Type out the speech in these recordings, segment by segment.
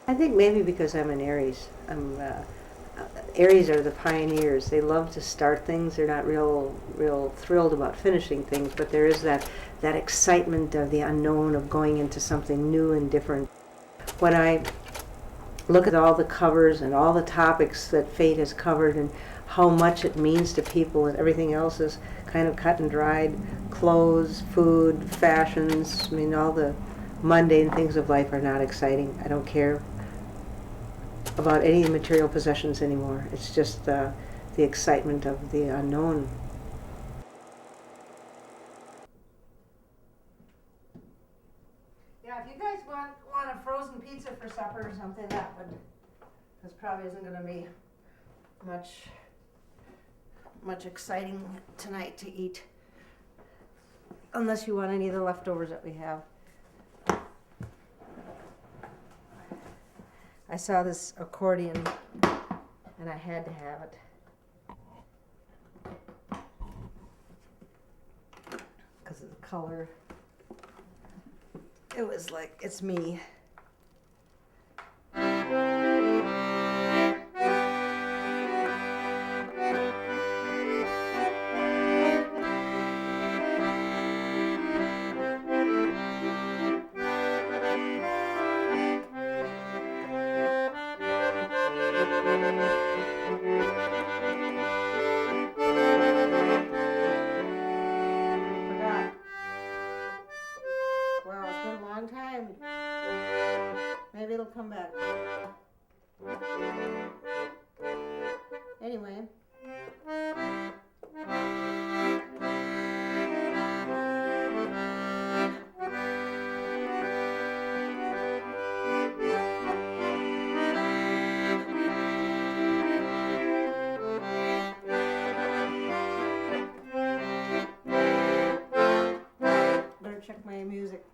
I think maybe because I'm an Aries. Aries are the pioneers. They love to start things. They're not real thrilled about finishing things, but there is that excitement of the unknown, of going into something new and different. When I look at all the covers and all the topics that Fate has covered and how much it means to people, and everything else is kind of cut and dried, clothes, food, fashions, I mean, all the mundane things of life are not exciting. I don't care about any material possessions anymore. It's just the excitement of the unknown. Yeah, if you guys want a frozen pizza for supper or something, this probably isn't going to be much exciting tonight to eat, unless you want any of the leftovers that we have. I saw this accordion and I had to have it because of the color. It was like, it's me. Maybe it'll come back. Anyway. Better check my music.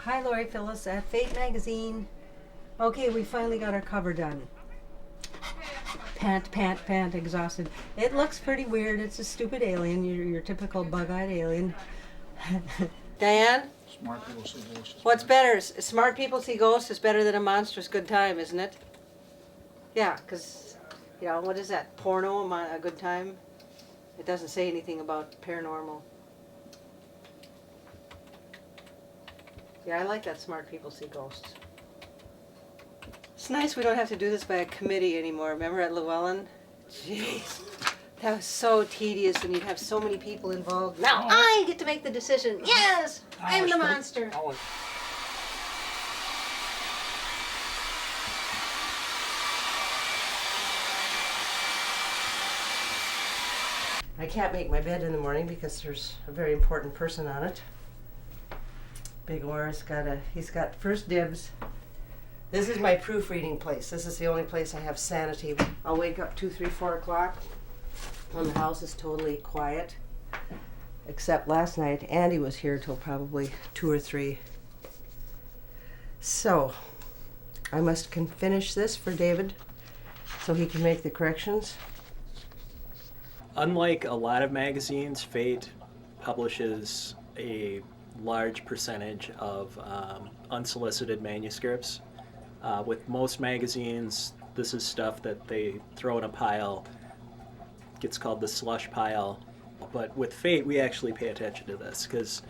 Hi, Lori, Phyllis at Fate Magazine. Okay, we finally got our cover done. Pant, exhausted. It looks pretty weird. It's a stupid alien, your typical bug-eyed alien. Diane? Smart people see ghosts. What's better? Smart people see ghosts is better than a monstrous good time, isn't it? Yeah, because, what is that? Porno, a good time? It doesn't say anything about paranormal. Yeah, I like that smart people see ghosts. It's nice we don't have to do this by a committee anymore. Remember at Llewellyn? Jeez, that was so tedious and you'd have so many people involved. Now I get to make the decision. Yes, I'm the monster. I can't make my bed in the morning because there's a very important person on it. Big Or's he's got first dibs. This is my proofreading place. This is the only place I have sanity. I'll wake up 2, 3, 4 o'clock when the house is totally quiet. Except last night, Andy was here till probably 2 or 3. So, I must finish this for David so he can make the corrections. Unlike a lot of magazines, Fate publishes a large percentage of unsolicited manuscripts. With most magazines, this is stuff that they throw in a pile. It gets called the slush pile. But with Fate, we actually pay attention to this because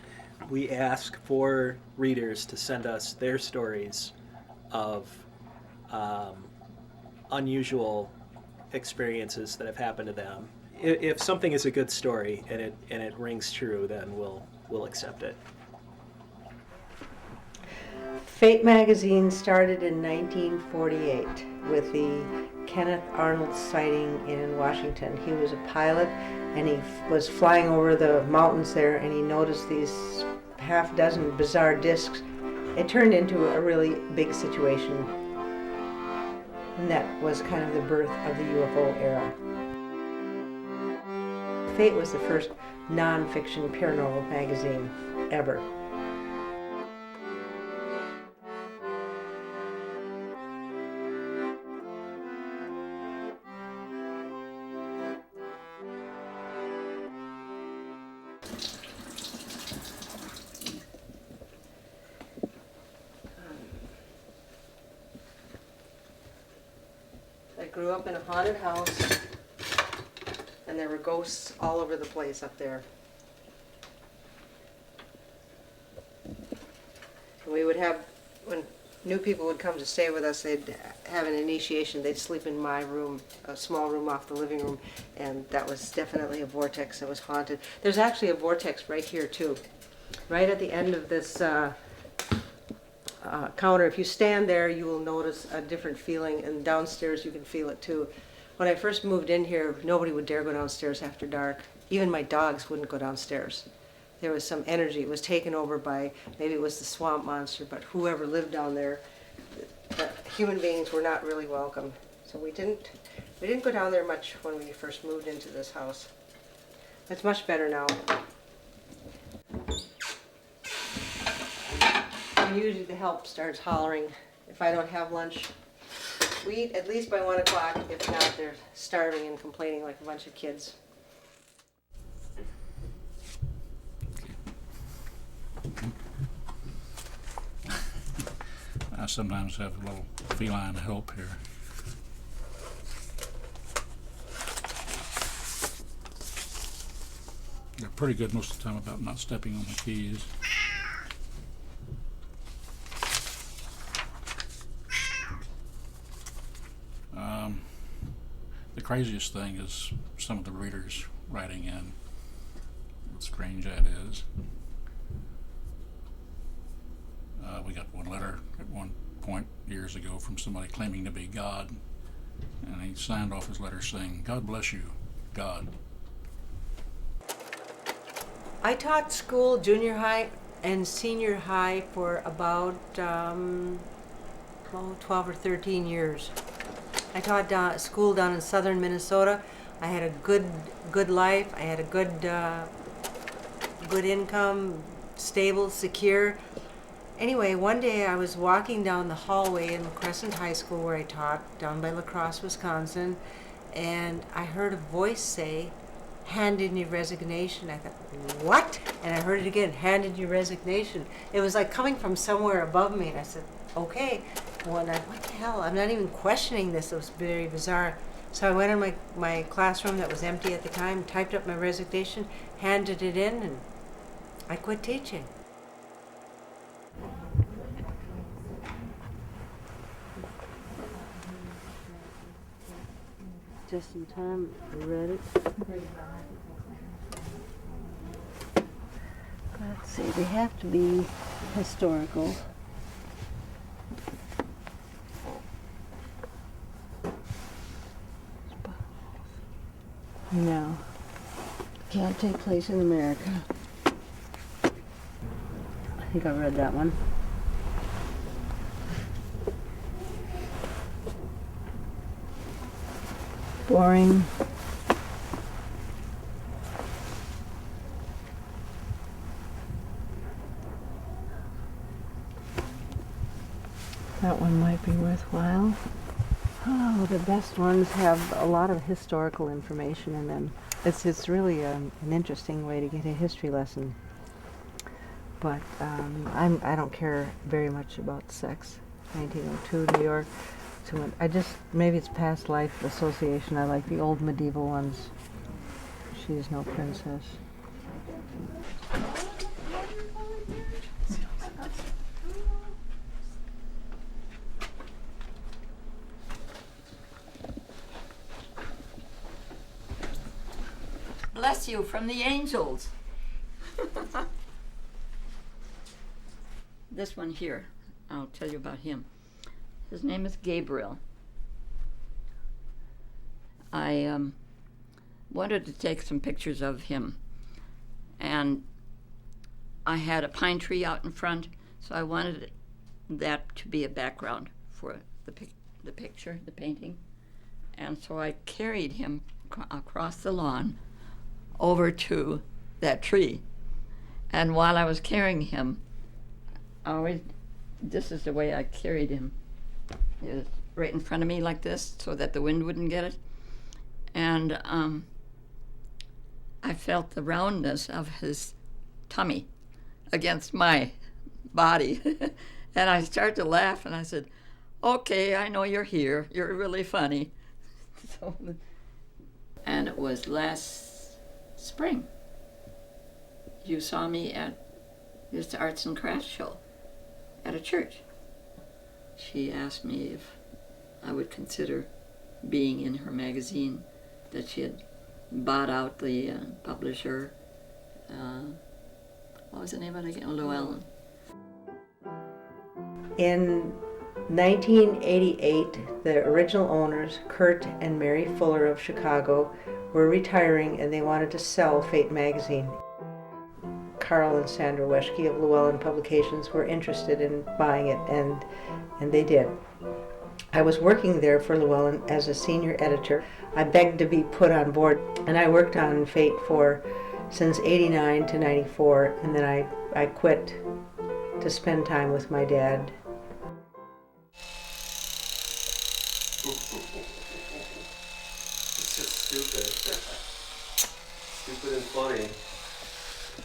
we ask for readers to send us their stories of unusual experiences that have happened to them. If something is a good story and it rings true, then we'll accept it. Fate magazine started in 1948 with the Kenneth Arnold sighting in Washington. He was a pilot and he was flying over the mountains there and he noticed these half dozen bizarre discs. It turned into a really big situation. And that was kind of the birth of the UFO era. Fate was the first non-fiction paranormal magazine ever. I grew up in a haunted house, and there were ghosts all over the place up there. We would have, when new people would come to stay with us, they'd have an initiation. They'd sleep in my room, a small room off the living room, and that was definitely a vortex that was haunted. There's actually a vortex right here too, right at the end of this counter. If you stand there, you will notice a different feeling, and downstairs you can feel it too. When I first moved in here, nobody would dare go downstairs after dark. Even my dogs wouldn't go downstairs. There was some energy. It was taken over by, maybe it was the swamp monster, but whoever lived down there, human beings were not really welcome. So we didn't go down there much when we first moved into this house. It's much better now. Usually the help starts hollering if I don't have lunch. We eat at least by 1 o'clock. If not, they're starving and complaining like a bunch of kids. I sometimes have a little feline help here. They're pretty good most of the time about not stepping on the keys. The craziest thing is some of the readers writing in. What strange that is. We got one letter at one point years ago from somebody claiming to be God, and he signed off his letter saying, "God bless you, God." I taught school, junior high and senior high, for about 12 or 13 years. I taught school down in southern Minnesota. I had a good life. I had a good income, stable, secure. Anyway, one day I was walking down the hallway in Crescent High School where I taught, down by La Crosse, Wisconsin, and I heard a voice say, "Hand in your resignation." I thought, what? And I heard it again, "Hand in your resignation." It was like coming from somewhere above me, and I said, okay. Well, and what the hell? I'm not even questioning this. It was very bizarre. So I went in my classroom that was empty at the time, typed up my resignation, handed it in, and I quit teaching. Just in time, I read it. Let's see, they have to be historical. No, can't take place in America. I think I read that one. Boring. That one might be worthwhile. Oh, the best ones have a lot of historical information in them. It's really an interesting way to get a history lesson. But I don't care very much about sex. 1902, New York. So maybe it's past life association. I like the old medieval ones. She's no princess. Bless you from the angels. This one here, I'll tell you about him. His name is Gabriel. I wanted to take some pictures of him, and I had a pine tree out in front, so I wanted that to be a background for the the picture, the painting. And so I carried him across the lawn over to that tree. And while I was carrying him, this is the way I carried him. He was right in front of me like this so that the wind wouldn't get it. And I felt the roundness of his tummy against my body. And I started to laugh, and I said, okay, I know you're here. You're really funny. And it was last spring. You saw me at this arts and crafts show at a church. She asked me if I would consider being in her magazine that she had bought out the publisher. What was the name of it again? Llewellyn. In 1988, the original owners, Kurt and Mary Fuller of Chicago, were retiring and they wanted to sell Fate magazine. Carl and Sandra Weschke of Llewellyn Publications were interested in buying it, and they did. I was working there for Llewellyn as a senior editor. I begged to be put on board, and I worked on Fate since '89 to '94, and then I quit to spend time with my dad. It's just stupid. Stupid and funny.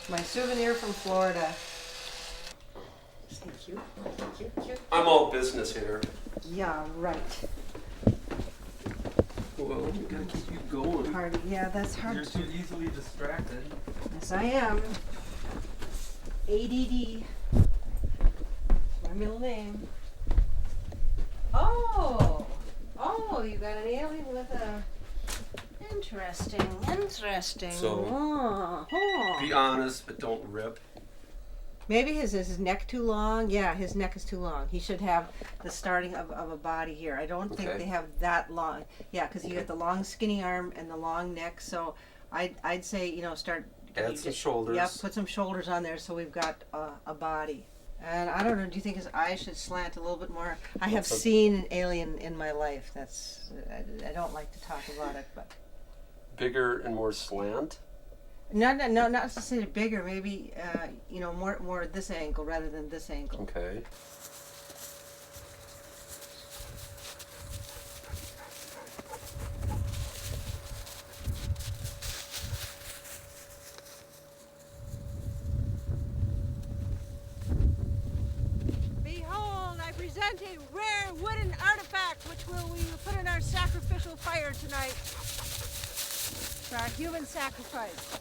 My souvenir from Florida. Isn't it cute? Cute. I'm all business here. Yeah, right. Well, we gotta keep you going. Hard. Yeah, that's hard. You're too easily distracted. Yes, I am. ADD. My middle name. Oh, you got an alien with a. Interesting. So, be honest, but don't rip. Maybe is his neck too long? Yeah, his neck is too long. He should have the starting of a body here. I don't think they have that long. Yeah, because you get the long skinny arm and the long neck. So I'd say, start. Add some shoulders. Yep, put some shoulders on there so we've got a body. And I don't know, do you think his eyes should slant a little bit more? I have seen an alien in my life. I don't like to talk about it, but. Bigger and more slant? No, not necessarily bigger. Maybe more this angle rather than this angle. Okay. Behold, I present a rare wooden artifact which we will put in our sacrificial fire tonight. For our human sacrifice.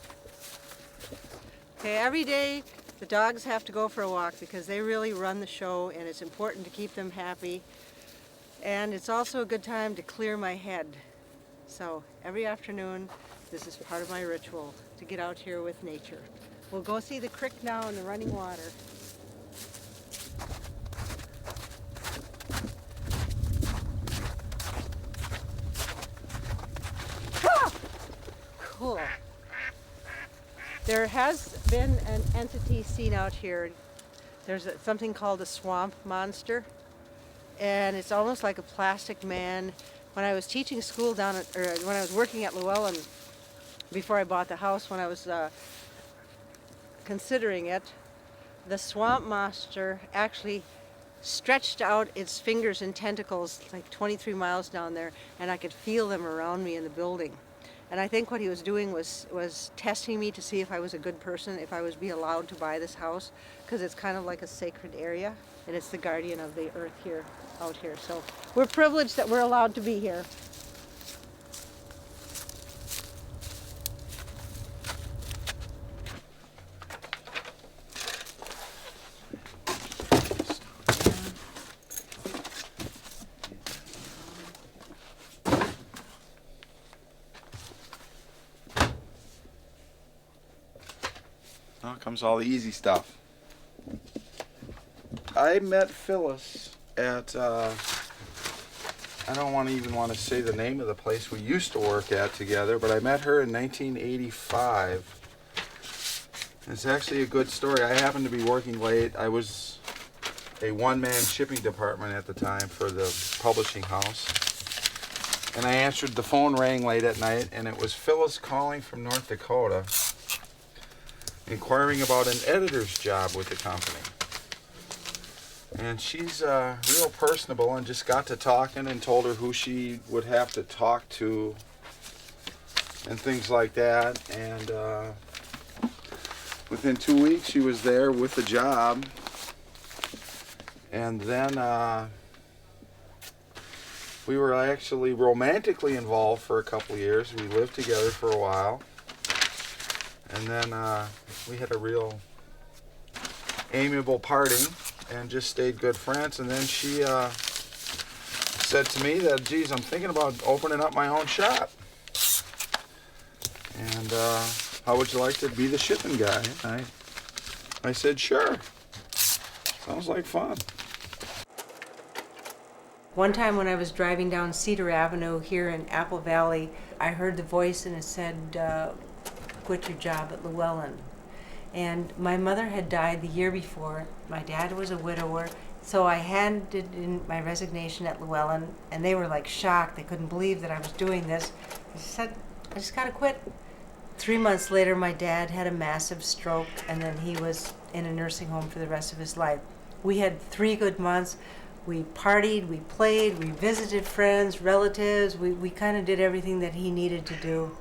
Okay, every day the dogs have to go for a walk because they really run the show, and it's important to keep them happy. And it's also a good time to clear my head. So every afternoon, this is part of my ritual, to get out here with nature. We'll go see the creek now and the running water. Cool. There has been an entity seen out here. There's something called a swamp monster, and it's almost like a plastic man. When I was teaching school when I was working at Llewellyn, before I bought the house, when I was considering it, the swamp monster actually stretched out its fingers and tentacles like 23 miles down there, and I could feel them around me in the building. And I think what he was doing was testing me to see if I was a good person, if I was be allowed to buy this house, because it's kind of like a sacred area, and it's the guardian of the earth here, out here. So we're privileged that we're allowed to be here. Now comes all the easy stuff. I met Phyllis at, I don't even want to say the name of the place we used to work at together, but I met her in 1985. It's actually a good story. I happened to be working late. I was a one-man shipping department at the time for the publishing house. And I answered, the phone rang late at night, and it was Phyllis calling from North Dakota, inquiring about an editor's job with the company. And she's real personable, and just got to talking and told her who she would have to talk to and things like that. And within 2 weeks, she was there with the job. And then we were actually romantically involved for a couple of years. We lived together for a while. And then we had a real amiable parting and just stayed good friends. And then she said to me that, geez, I'm thinking about opening up my own shop. And how would you like to be the shipping guy? I said, sure. Sounds like fun. One time when I was driving down Cedar Avenue here in Apple Valley, I heard the voice and it said, quit your job at Llewellyn. And my mother had died the year before. My dad was a widower. So I handed in my resignation at Llewellyn, and they were like shocked. They couldn't believe that I was doing this. I said, I just gotta quit. 3 months later, my dad had a massive stroke, and then he was in a nursing home for the rest of his life. We had 3 good months. We partied, we played, we visited friends, relatives. We kind of did everything that he needed to do.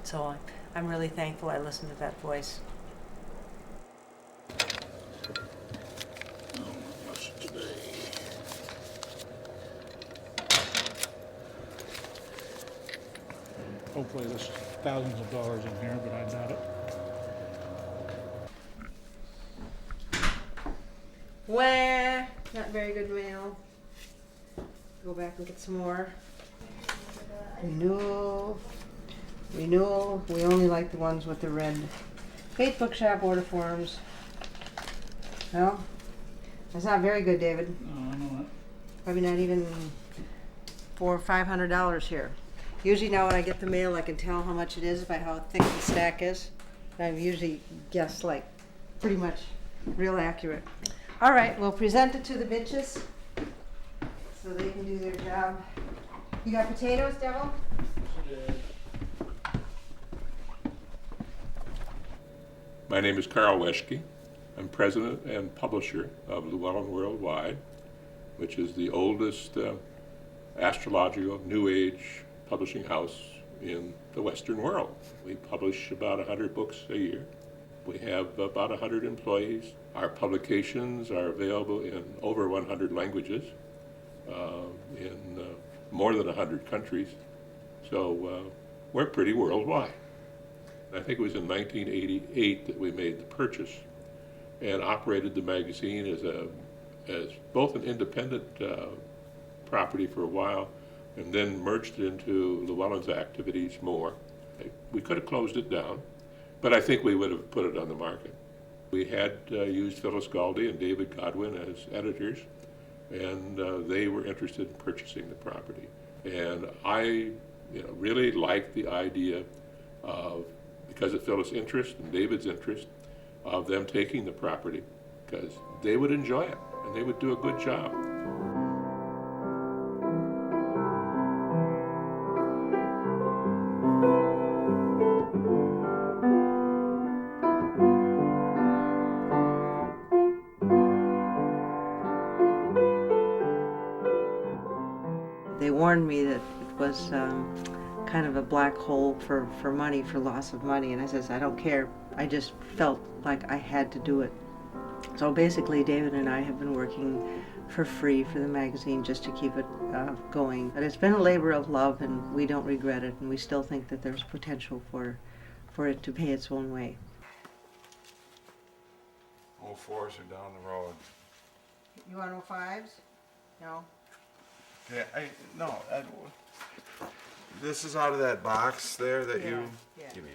So I'm really thankful I listened to that voice. Hopefully there's thousands of dollars in here, but I doubt it. Wah! Not very good mail. Go back and get some more. Renewal. Renewal. We only like the ones with the red. Faith Bookshop order forms. Well, that's not very good, David. No, I know that. Probably not even $400 or $500 here. Usually now when I get the mail, I can tell how much it is by how thick the stack is. I've usually guessed like pretty much real accurate. All right, we'll present it to the bitches so they can do their job. You got potatoes, Devil? My name is Carl Weschke. I'm president and publisher of Llewellyn Worldwide, which is the oldest astrological New Age publishing house in the Western world. We publish about 100 books a year. We have about 100 employees. Our publications are available in over 100 languages, in more than 100 countries. So we're pretty worldwide. I think it was in 1988 that we made the purchase and operated the magazine as both an independent property for a while, and then merged it into Llewellyn's activities more. We could have closed it down, but I think we would have put it on the market. We had used Phyllis Galde and David Godwin as editors, and they were interested in purchasing the property. And I really liked the idea of, because of Phyllis' interest and David's interest, of them taking the property, because they would enjoy it and they would do a good job. They warned me that it was kind of a black hole for money, for loss of money, and I says, I don't care. I just felt like I had to do it. So basically, David and I have been working for free for the magazine just to keep it going. But it's been a labor of love, and we don't regret it, and we still think that there's potential for it to pay its own way. 04s are down the road. You want 05s? No. Yeah, no. This is out of that box there that you. Yeah. Give me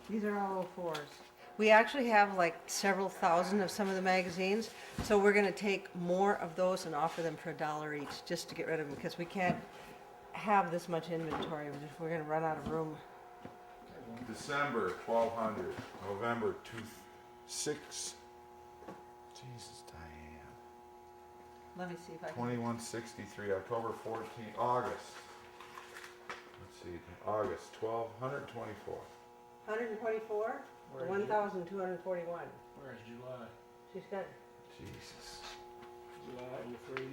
These are all 04s. We actually have like several thousand of some of the magazines, so we're going to take more of those and offer them for $1 each, just to get rid of them, because we can't have this much inventory. We're going to run out of room. December 1200, November 6. Jesus, Diane. Let me see if I can. 2163, October 14th, August. Let's see, August 1,224. 124? Where is 1,241. Where's July? She's got. Jesus. July 03.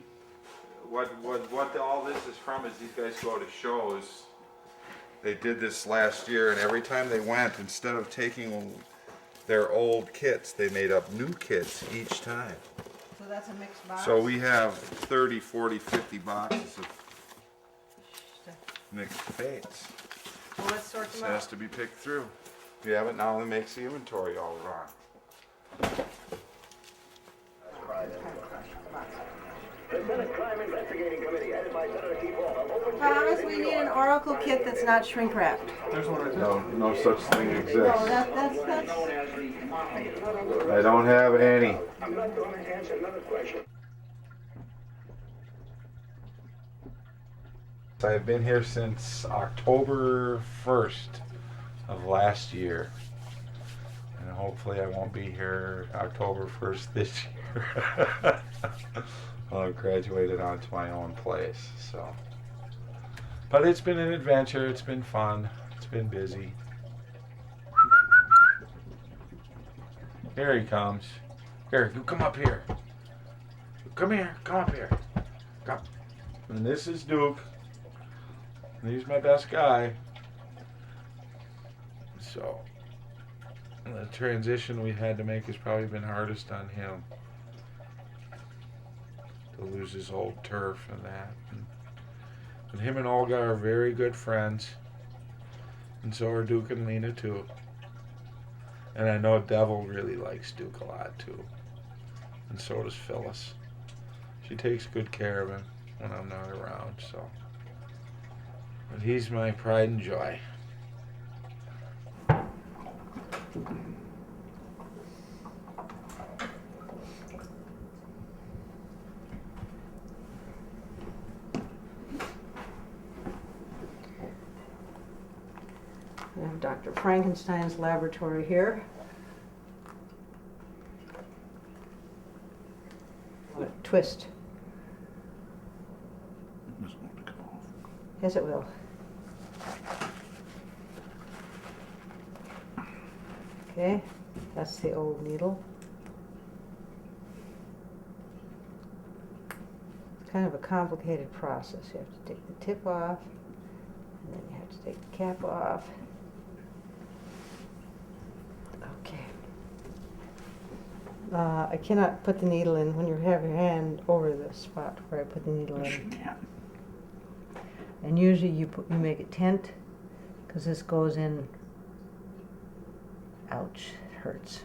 What all this is from is these guys go to shows. They did this last year, and every time they went, instead of taking their old kits, they made up new kits each time. So that's a mixed box? So we have 30, 40, 50 boxes of mixed fates. Well, let's sort This them has out. to be picked through. If you have it now, it makes the inventory all wrong. The Senate Crime Investigating Committee, headed by Senator Keith Hall, opened Thomas, we need an Oracle kit that's not shrink wrapped. No such thing No, exists. that's. I don't have any. I'm not going to answer another question. I've been here since October 1st of last year. And hopefully I won't be here October 1st this year. Well, I've graduated onto my own place, so. But it's been an adventure, it's been fun, it's been busy. Here he comes. Here, you come up here. Come here, come up here. Come. And this is Duke. And he's my best guy. So, the transition we had to make has probably been hardest on him. To lose his old turf and that. And him and Olga are very good friends. And so are Duke and Lena too. And I know Devil really likes Duke a lot too. And so does Phyllis. She takes good care of him when I'm not around, so. But he's my pride and joy. I have Dr. Frankenstein's laboratory here. What a twist. It doesn't want to come off. Yes, it will. Okay, that's the old needle. It's kind of a complicated process. You have to take the tip off, and then you have to take the cap off. Okay. I cannot put the needle in when you have your hand over the spot where I put the needle Yes, you in. can. And usually you make a tent, because this goes in. Ouch, it hurts.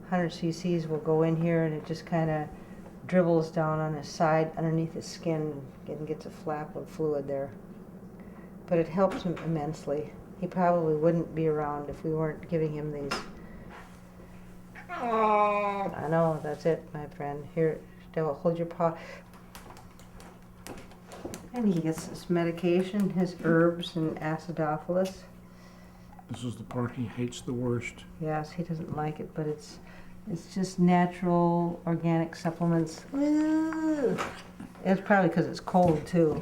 100 cc's will go in here, and it just kind of dribbles down on his side underneath his skin and gets a flap of fluid there. But it helps him immensely. He probably wouldn't be around if we weren't giving him these. Oh, I know, that's it, my friend. Here, Devil, hold your paw. And he gets his medication, his herbs and acidophilus. This is the part he hates the worst. Yes, he doesn't like it, but it's just natural organic supplements. Ooh. It's probably because it's cold too.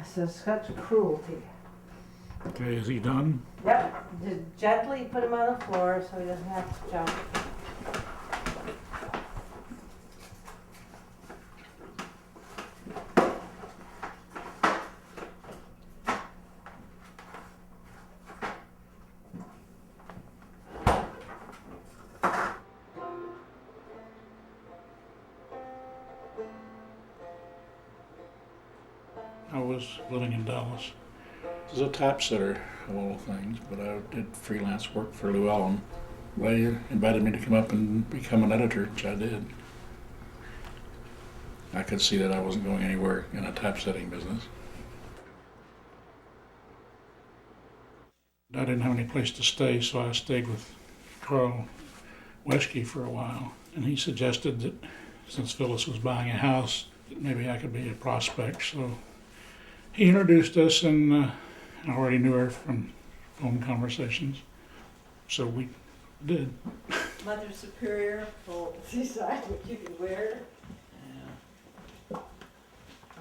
So such cruelty. Okay, is he done? Yep. Just gently put him on the floor so he doesn't have to jump. I was living in Dallas. As a typesetter of all things, but I did freelance work for Llewellyn. They invited me to come up and become an editor, which I did. I could see that I wasn't going anywhere in a typesetting business. I didn't have any place to stay, so I stayed with Carl Weschke for a while. And he suggested that since Phyllis was buying a house, that maybe I could be a prospect. So he introduced us, and I already knew her from phone conversations. So we did. Mother Superior will decide what you can wear. Yeah.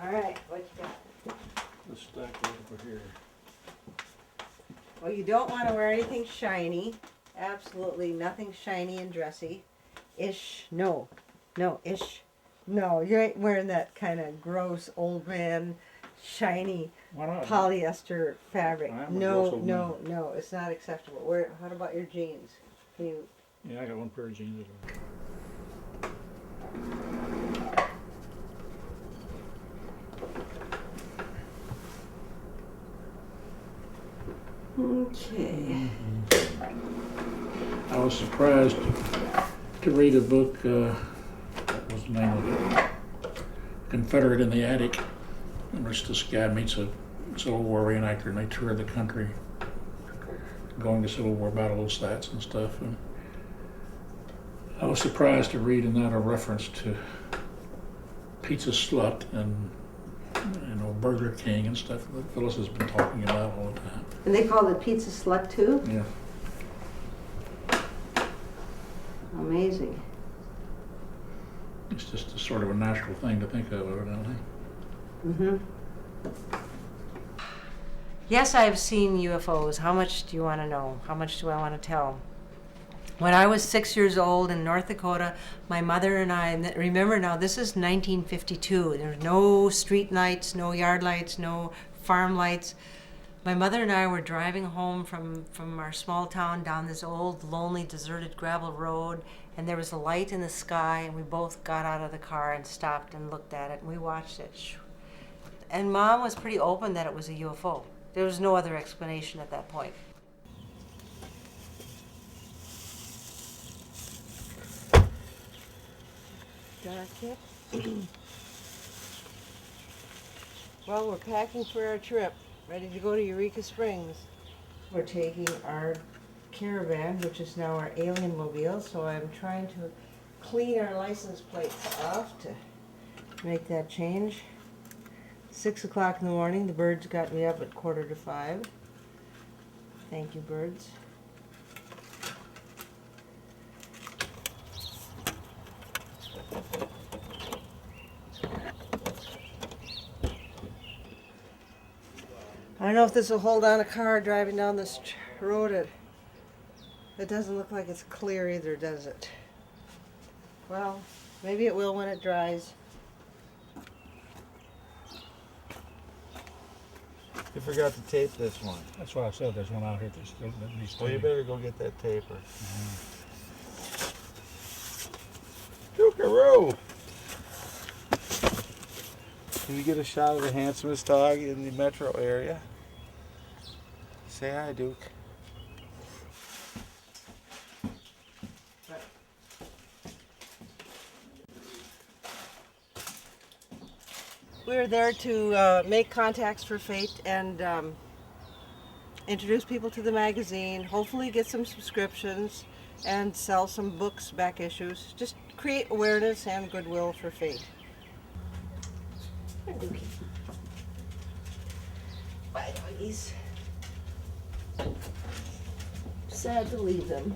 All right, what you got? The stack over here. Well, you don't want to wear anything shiny. Absolutely nothing shiny and dressy. Ish. No. No, ish. No, you ain't wearing that kind of gross old man shiny Why not? polyester fabric. I am a No, gross old no, no, it's not acceptable. Where? How about your jeans? Can you? Yeah, I got one pair of jeans. Okay. I was surprised to read a book, what was the name of it? Confederate in the Attic, in which this guy meets a Civil War reenactor and they tour the country going to Civil War battle sites and stuff. And I was surprised to read in that a reference to Pizza Slut and Burger King and stuff that Phyllis has been talking about all the time. And they call it Pizza Slut too? Yeah. Amazing. It's just a sort of a natural thing to think of, evidently. Mm-hmm. Yes, I've seen UFOs. How much do you want to know? How much do I want to tell? When I was 6 years old in North Dakota, my mother and I, remember now, this is 1952. There's no street lights, no yard lights, no farm lights. My mother and I were driving home from our small town down this old, lonely, deserted gravel road, and there was a light in the sky, and we both got out of the car and stopped and looked at it, and we watched it. And Mom was pretty open that it was a UFO. There was no other explanation at that point. Dark yet? Well, we're packing for our trip, ready to go to Eureka Springs. We're taking our caravan, which is now our alien mobile, so I'm trying to clean our license plates off to make that change. 6 o'clock in the morning, the birds got me up at 4:45. Thank you, birds. I don't know if this will hold on a car driving down this road. It doesn't look like it's clear either, does it? Well, maybe it will when it dries. You forgot to tape this one. That's what I said. There's one out here that needs Well, you taping. better go get that taper. Dookaroo! Can you get a shot of the handsomest dog in the metro area? Say hi, Duke. We're there to make contacts for Fate and introduce people to the magazine, hopefully get some subscriptions, and sell some books, back issues. Just create awareness and goodwill for Fate. Bye, doggies. Sad to leave them.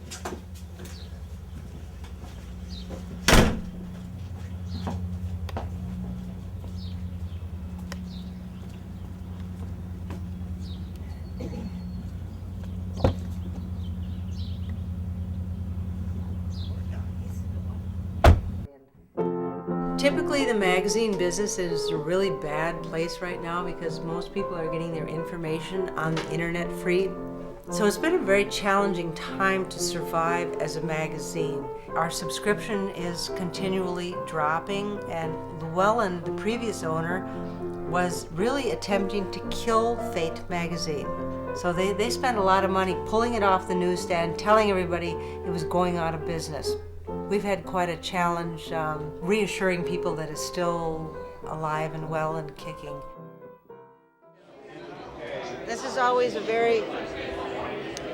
Typically, the magazine business is a really bad place right now because most people are getting their information on the internet free. So it's been a very challenging time to survive as a magazine. Our subscription is continually dropping, and Llewellyn, the previous owner, was really attempting to kill Fate magazine. So they spent a lot of money pulling it off the newsstand, telling everybody it was going out of business. We've had quite a challenge reassuring people that it's still alive and well and kicking. This is always a very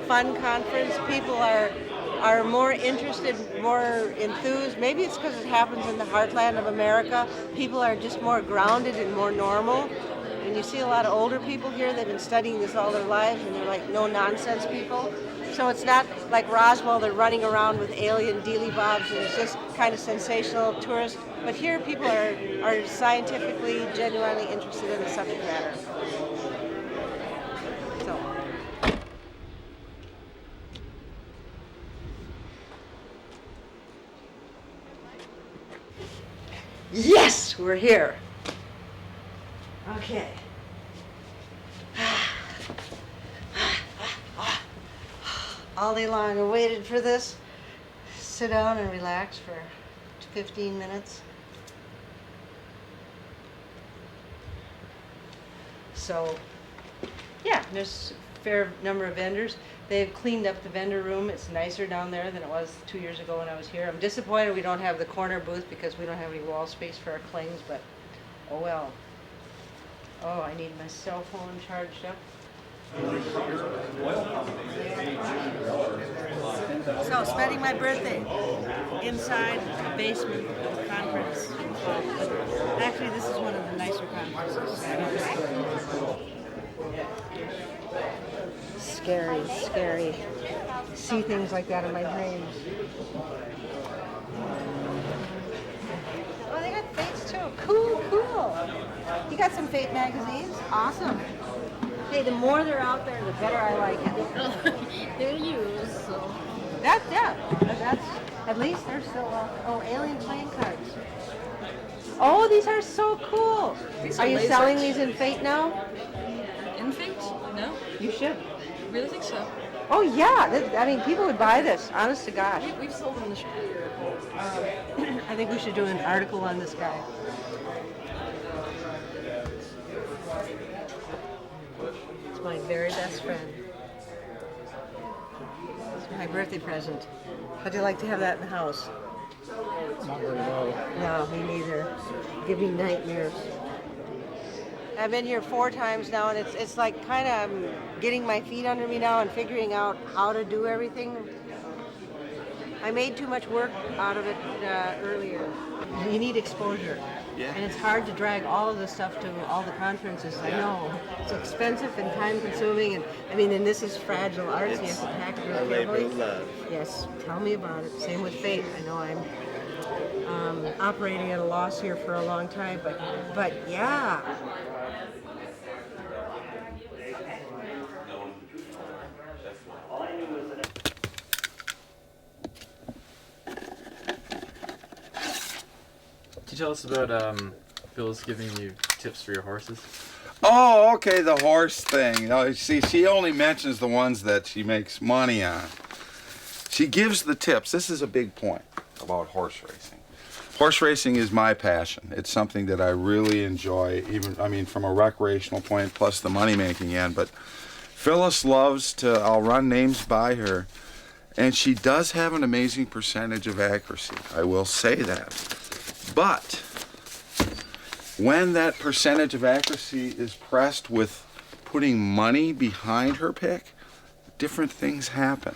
fun conference. People are more interested, more enthused. Maybe it's because it happens in the heartland of America. People are just more grounded and more normal. when you see a lot of older people here, they've been studying this all their lives, and they're like no-nonsense people. So it's not like Roswell, they're running around with alien dealy-bobs, and it's just kind of sensational tourist. But here, people are scientifically, genuinely interested in the subject matter. So. Yes, we're here. Okay. All day long I waited for this. Sit down and relax for 15 minutes. So, yeah, there's a fair number of vendors. They've cleaned up the vendor room. It's nicer down there than it was 2 years ago when I was here. I'm disappointed we don't have the corner booth because we don't have any wall space for our clings, but oh well. Oh, I need my cell phone charged up. So, spending my birthday inside the basement of the conference. Actually, this is one of the nicer conferences. Scary, scary. See things like that in my dreams. Oh, they got Fates too. Cool, cool. You got some Fate magazines? Awesome. Hey, the more they're out there, the better I like it. They're used, so. That's at least they're still oh, alien playing cards. Oh, these are so cool. Are you selling these in Fate now? In Fate? No. You should. Really think so. Oh yeah, I mean people would buy this, honest to God. We've sold them the shop. I think we should do an article on this guy. It's my very best friend. It's my birthday present. How'd you like to have that in the house? Not very well. No, me neither. Give me nightmares. I've been here 4 times now, and it's like kind of getting my feet under me now and figuring out how to do everything. I made too much work out of it earlier. You need exposure. Yeah. And it's hard to drag all of this stuff to all the conferences. I know. It's expensive and time consuming, and I mean, and this is fragile art, so you have to pack it really carefully. Love. Yes, tell me about it. Same with Fate. I know I'm operating at a loss here for a long time, but yeah. Can you tell us about Phyllis giving you tips for your horses? Oh, okay, the horse thing. See, she only mentions the ones that she makes money on. She gives the tips. This is a big point about horse racing. Horse racing is my passion. It's something that I really enjoy, even, I mean, from a recreational point, plus the money-making end. But Phyllis loves to, I'll run names by her, and she does have an amazing percentage of accuracy. I will say that. But when that percentage of accuracy is pressed with putting money behind her pick, different things happen.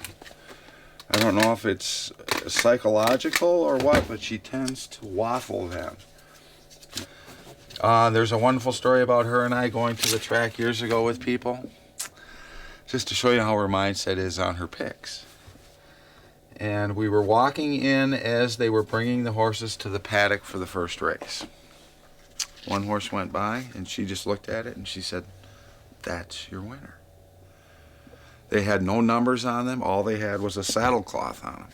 I don't know if it's psychological or what, but she tends to waffle then. There's a wonderful story about her and I going to the track years ago with people, just to show you how her mindset is on her picks. And we were walking in as they were bringing the horses to the paddock for the first race. One horse went by, and she just looked at it, and she said, "That's your winner." They had no numbers on them. All they had was a saddle cloth on them.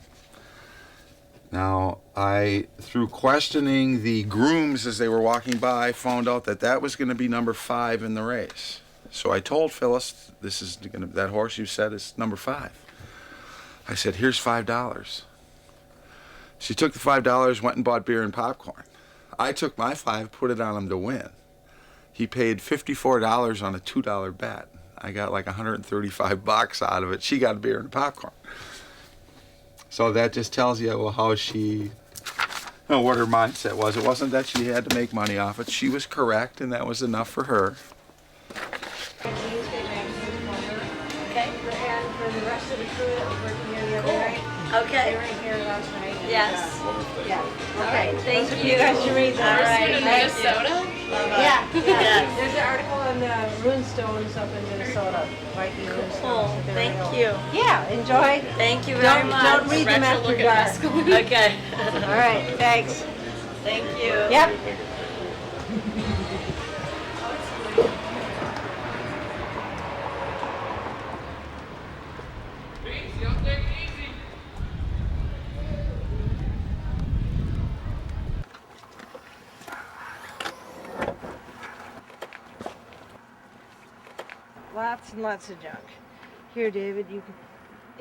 Now, through questioning the grooms as they were walking by, found out that that was going to be number 5 in the race. So I told Phyllis, that horse you said is number 5. I said, "Here's $5. She took the $5, went and bought beer and popcorn. I took my 5, put it on him to win. He paid $54 on a $2 bet. I got like $135 out of it. She got a beer and popcorn. So that just tells you how she, what her mindset was. It wasn't that she had to make money off it. She was correct, and that was enough for her. Okay. And for the rest of the crew that was working here the other night. Okay. They were in here last night. Yes. Yeah. Okay. Thank You guys should read that. All right. Minnesota? Yeah, yeah. There's an article on runestones up in Minnesota. Viking runestones. Cool. Thank you. Yeah, enjoy. Thank you very much. Don't read them after dark. Okay. All right, thanks. Thank you. Yep. Lots and lots of junk. Here, David, you can.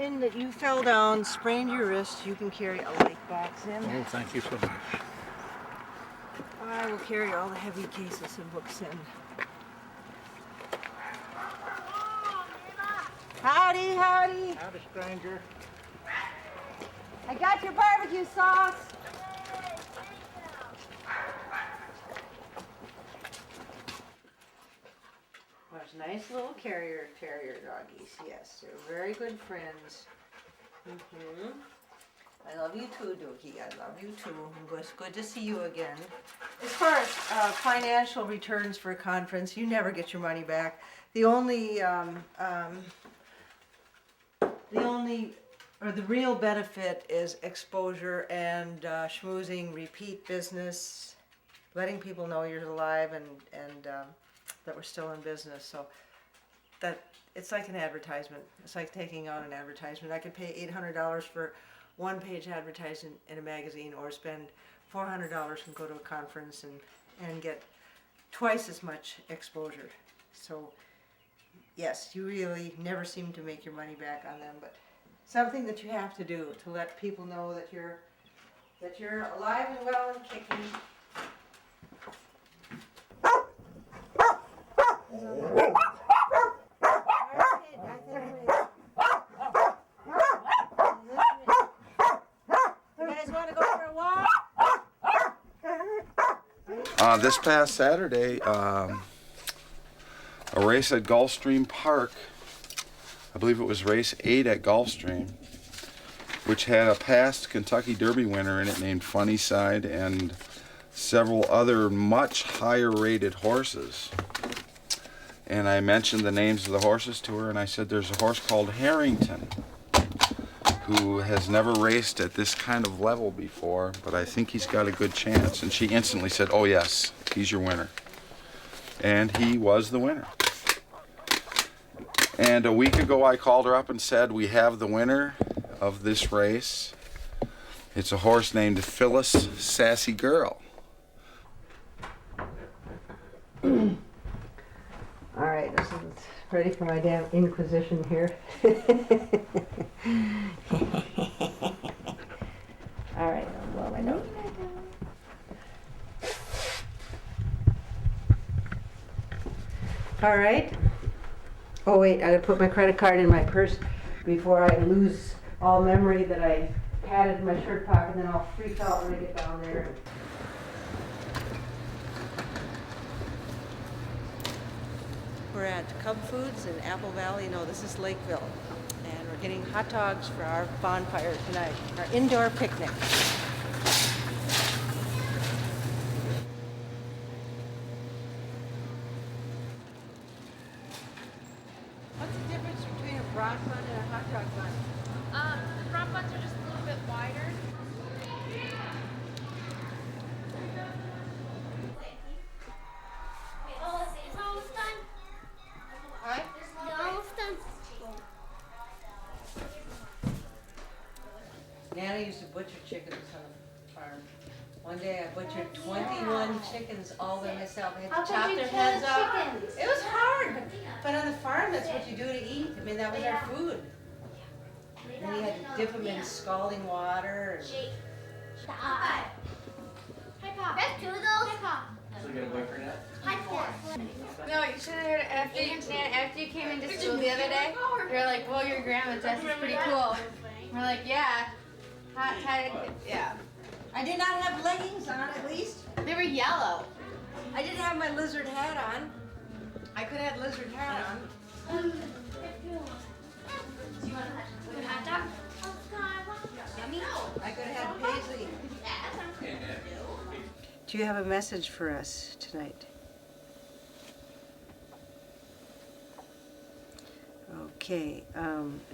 In that you fell down, sprained your wrist, you can carry a light box in. Oh, thank you so much. I will carry all the heavy cases of books in. Howdy, howdy. Howdy, stranger. I got your barbecue sauce. There's nice little terrier doggies. Yes, they're very good friends. I love you too, Dookie. I love you too. It's good to see you again. As far as financial returns for a conference, you never get your money back. The real benefit is exposure and schmoozing, repeat business, letting people know you're alive and that we're still in business. So that it's like an advertisement. It's like taking on an advertisement. I could pay $800 for one-page advertisement in a magazine, or spend $400 and go to a conference and get twice as much exposure. So yes, you really never seem to make your money back on them, but something that you have to do to let people know that you're alive and well and kicking. This past Saturday, a race at Gulfstream Park, I believe it was race 8 at Gulfstream, which had a past Kentucky Derby winner in it named Funnyside and several other much higher rated horses. And I mentioned the names of the horses to her, and I said there's a horse called Harrington who has never raced at this kind of level before, but I think he's got a good chance. And she instantly said, oh yes, he's your winner. And he was the winner. And a week ago I called her up and said, we have the winner of this race. It's a horse named Phyllis Sassy Girl. All right, this is ready for my damn inquisition here. All right, I'll blow my nose. All right. Oh wait, I gotta put my credit card in my purse before I lose all memory that I had it in my shirt pocket, and then I'll freak out when I get down there. We're at Cub Foods in Apple Valley. No, this is Lakeville. And we're getting hot dogs for our bonfire tonight, our indoor picnic. What's the difference between a brat bun and a hot dog bun? The front buns are just a little bit wider. Nana used to butcher chickens on the farm. One day I butchered 21 chickens all by myself. I had to chop their heads off. It was hard, but on the farm that's what you do to eat. I mean, that was our food. And you had to dip them in scalding water. Hi, Pop. That's two of those. Hi, Pop. So you got a boyfriend yet? Hi, Pop. No, you should have heard after you came into school the other day. You're like, well, your grandma's dress is pretty cool. We're like, yeah. Hot, tight, yeah. I did not have leggings on, at least. They were yellow. I didn't have my lizard hat on. I could have had lizard hat on. Do you want a hot dog? I could have had paisley. Do you have a message for us tonight? Okay,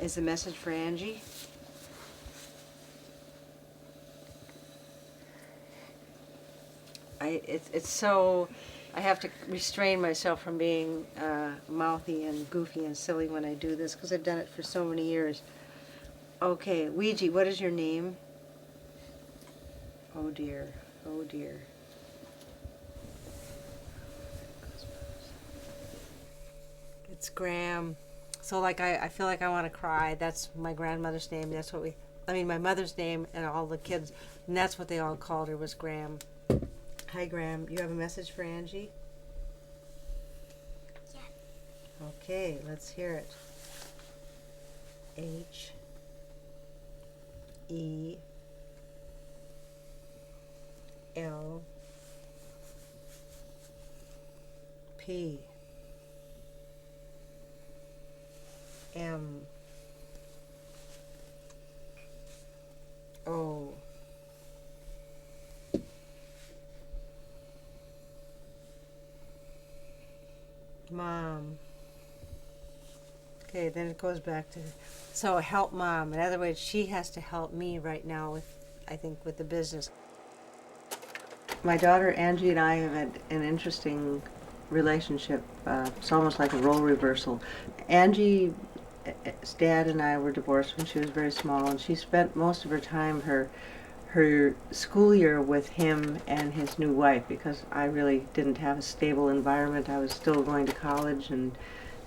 is the message for Angie? It's so, I have to restrain myself from being mouthy and goofy and silly when I do this because I've done it for so many years. Okay, Ouija, what is your name? Oh dear, oh dear. It's Graham. So like I feel like I want to cry. That's my grandmother's name. That's what my mother's name and all the kids, and that's what they all called her was Graham. Hi Graham, you have a message for Angie? Yeah. Okay, let's hear it. H E L P M O Mom. Okay, then it goes back to, so help Mom. In other words, she has to help me right now with, I think, with the business. My daughter Angie and I have had an interesting relationship. It's almost like a role reversal. Angie's dad and I were divorced when she was very small, and she spent most of her time, her school year with him and his new wife, because I really didn't have a stable environment. I was still going to college and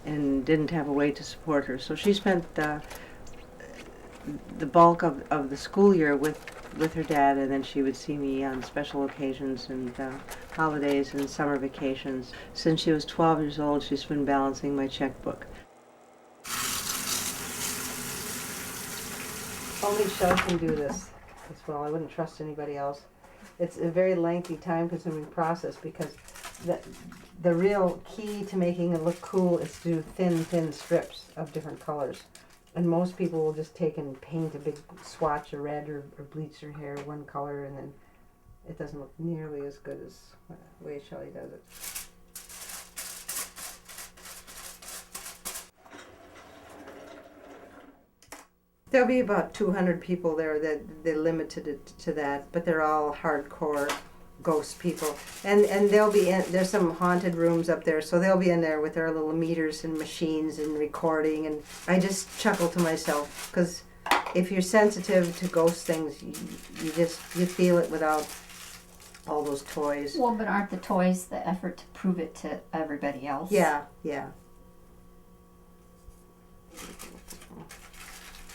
didn't have a way to support her. So she spent the bulk of the school year with her dad, and then she would see me on special occasions and holidays and summer vacations. Since she was 12 years old, she's been balancing my checkbook. Only Shell can do this as well. I wouldn't trust anybody else. It's a very lengthy, time-consuming process because the real key to making it look cool is to do thin strips of different colors. And most people will just take and paint a big swatch of red or bleach their hair one color, and then it doesn't look nearly as good as the way Shelley does it. There'll be about 200 people there that they're limited it to that, but they're all hardcore ghost people. And they'll be in, there's some haunted rooms up there, so they'll be in there with their little meters and machines and recording, and I just chuckle to myself, because if you're sensitive to ghost things, you feel it without all those toys. Well, but aren't the toys the effort to prove it to everybody else? Yeah.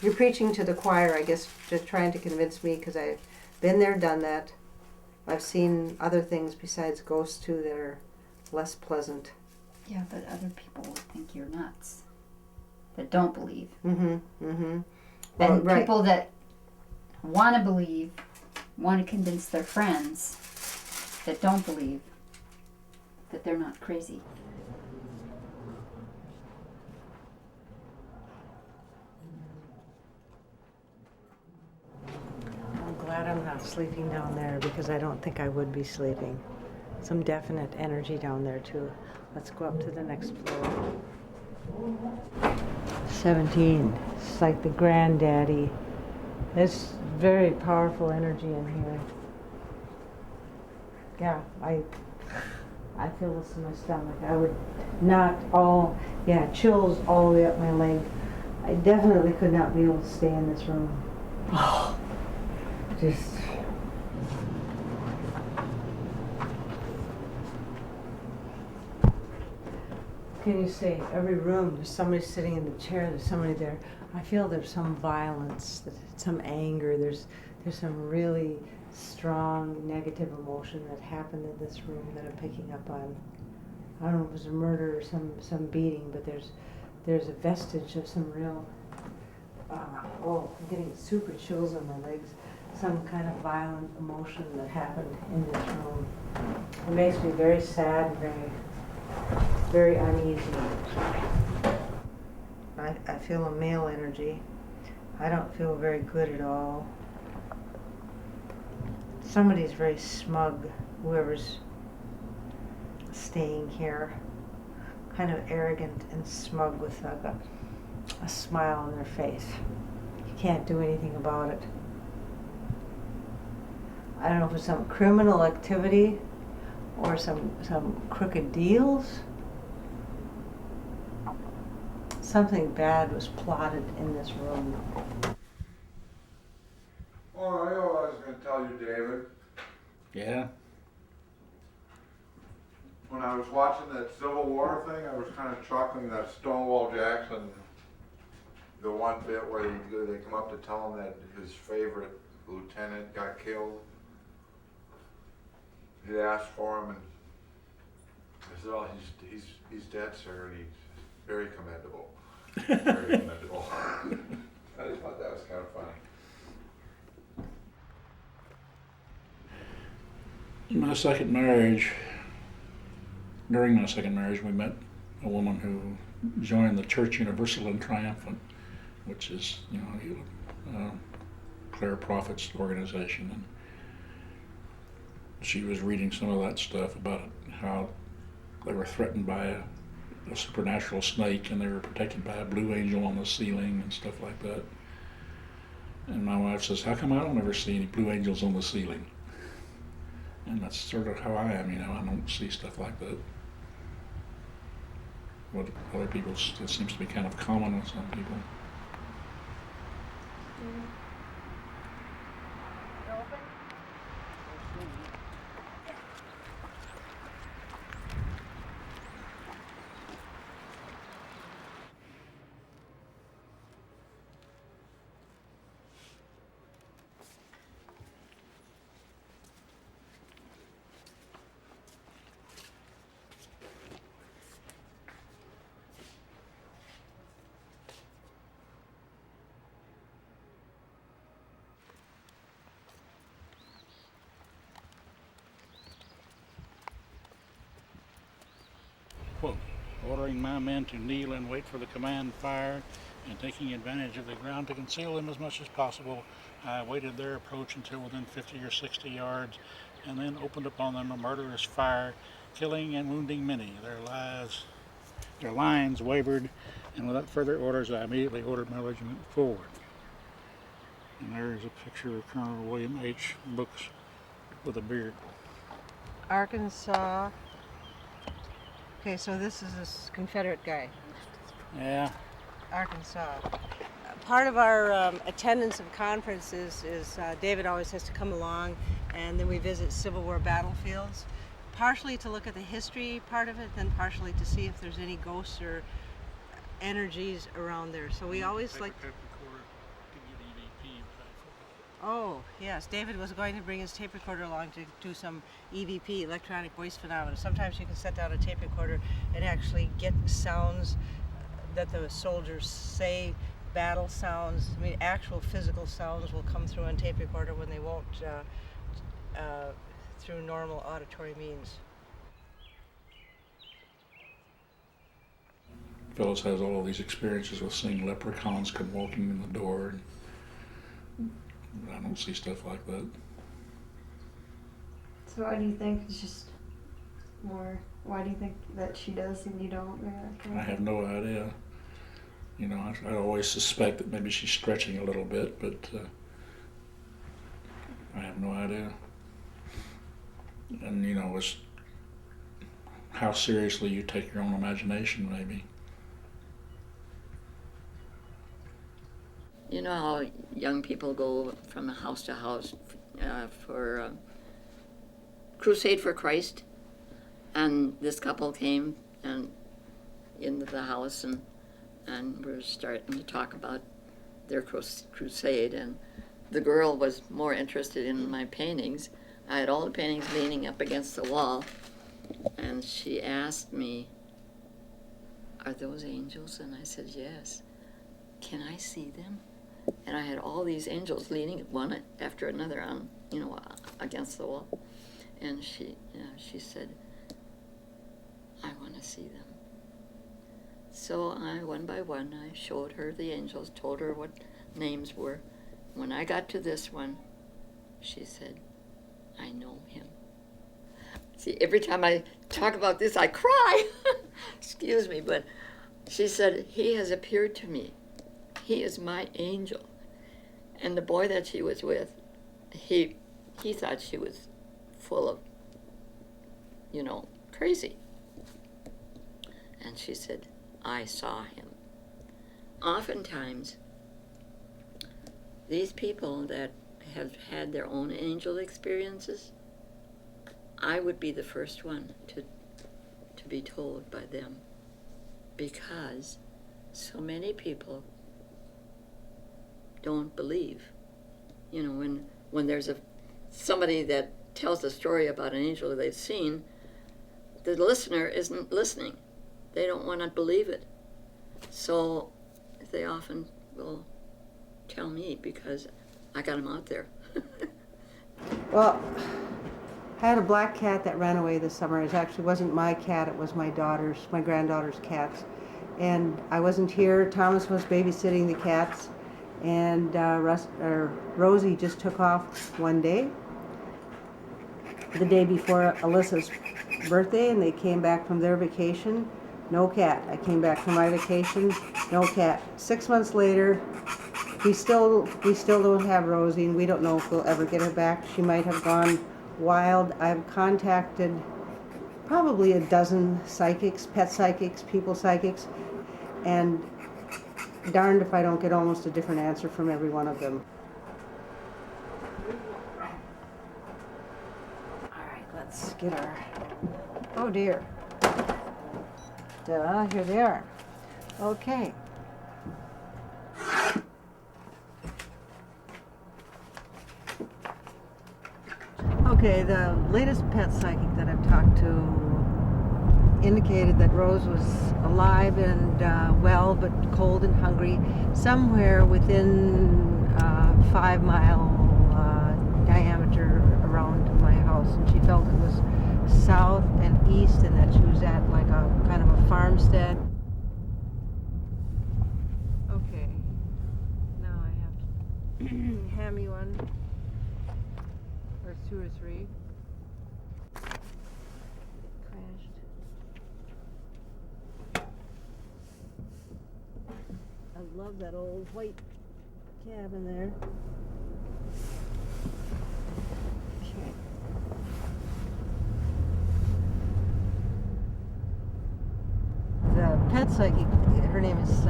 You're preaching to the choir, I guess, just trying to convince me, because I've been there, done that. I've seen other things besides ghosts too that are less pleasant. Yeah, but other people will think you're nuts. That don't believe. Well, And right. people that want to believe, want to convince their friends that don't believe that they're not crazy. I'm glad I'm not sleeping down there, because I don't think I would be sleeping. Some definite energy down there too. Let's go up to the next floor. 17. It's like the granddaddy. There's very powerful energy in here. Yeah, I feel this in my stomach. I would not chills all the way up my leg. I definitely could not be able to stay in this room. Just can you say every room there's somebody sitting in the chair, there's somebody there. I feel there's some violence, some anger, there's some really strong negative emotion that happened in this room that I'm picking up on. I don't know if it was a murder or some beating, but there's a vestige of some real I'm getting super chills on my legs. Some kind of violent emotion that happened in this room. It makes me very sad and very uneasy. I feel a male energy. I don't feel very good at all. Somebody's very smug, whoever's staying here. Kind of arrogant and smug with a smile on their face. You can't do anything about it. I don't know if it's some criminal activity or some crooked deals. Something bad was plotted in this room. Oh, I know what I was going to tell you, David. Yeah? When I was watching that Civil War thing, I was kind of chuckling that Stonewall Jackson, the one bit where they come up to tell him that his favorite lieutenant got killed. He asked for him, and I said, "Oh, he's dead, sir, and he's very commendable." Very commendable. I just thought that was kind of funny. In my second marriage, during my second marriage, we met a woman who joined the Church Universal and Triumphant, which is, Claire Prophet's organization. And she was reading some of that stuff about how they were threatened by a supernatural snake and they were protected by a blue angel on the ceiling and stuff like that. And my wife says, "How come I don't ever see any blue angels on the ceiling?" And that's sort of how I am, I don't see stuff like that. What other people, it seems to be kind of common with some people. Quote, ordering my men to kneel and wait for the command fire, and taking advantage of the ground to conceal them as much as possible, I awaited their approach until within 50 or 60 yards, and then opened upon them a murderous fire, killing and wounding many. Their lines wavered, and without further orders, I immediately ordered my regiment forward. And there is a picture of Colonel William H. Brooks with a beard. Arkansas. Okay, so this is this Confederate guy. Yeah. Arkansas. Part of our attendance of conferences is David always has to come along, and then we visit Civil War battlefields, partially to look at the history part of it, then partially to see if there's any ghosts or energies around there. So we always like... Oh, yes. David was going to bring his tape recorder along to do some EVP, electronic voice phenomena. Sometimes you can set down a tape recorder and actually get sounds that the soldiers say, battle sounds. I mean, actual physical sounds will come through on tape recorder when they won't through normal auditory means. Phyllis has all of these experiences with seeing leprechauns come walking in the door. I don't see stuff like that. So why do you think it's just more, why do you think that she does and you don't? I have no idea. I always suspect that maybe she's stretching a little bit, but I have no idea. And, it's how seriously you take your own imagination, maybe. You know how young people go from house to house for Crusade for Christ? And this couple came into the house and we're starting to talk about their crusade. And the girl was more interested in my paintings. I had all the paintings leaning up against the wall. And she asked me, "Are those angels?" And I said, "Yes." "Can I see them?" And I had all these angels leaning one after another on, against the wall. And she said, "I want to see them." So one by one, I showed her the angels, told her what names were. When I got to this one, she said, "I know him." See, every time I talk about this, I cry. Excuse me, but she said, "He has appeared to me he is my angel. And the boy that she was with, he thought she was full of, crazy. And she said, I saw him. Oftentimes, these people that have had their own angel experiences, I would be the first one to be told by them, because so many people don't believe. When there's somebody that tells a story about an angel they've seen, the listener isn't listening. They don't want to believe it. So they often will tell me because I got them out there. Well, I had a black cat that ran away this summer. It actually wasn't my cat, it was my granddaughter's cats. And I wasn't here. Thomas was babysitting the cats. And Rosie just took off one day, the day before Alyssa's birthday, and they came back from their vacation. No cat. I came back from my vacation. No cat. 6 months later, we still don't have Rosie, and we don't know if we'll ever get her back. She might have gone wild. I've contacted probably a dozen psychics, pet psychics, people psychics, and darned if I don't get almost a different answer from every one of them. All right, let's get our, oh dear. Here they are. Okay. Okay, the latest pet psychic that I've talked to indicated that Rose was alive and well, but cold and hungry, somewhere within 5 mile diameter around my house, and she felt it was south and east, and that she was at like a kind of a farmstead. Okay, now I have to hand me one, or 2 or 3. Crashed. I love that old white cabin there. Okay. The pet psychic, her name is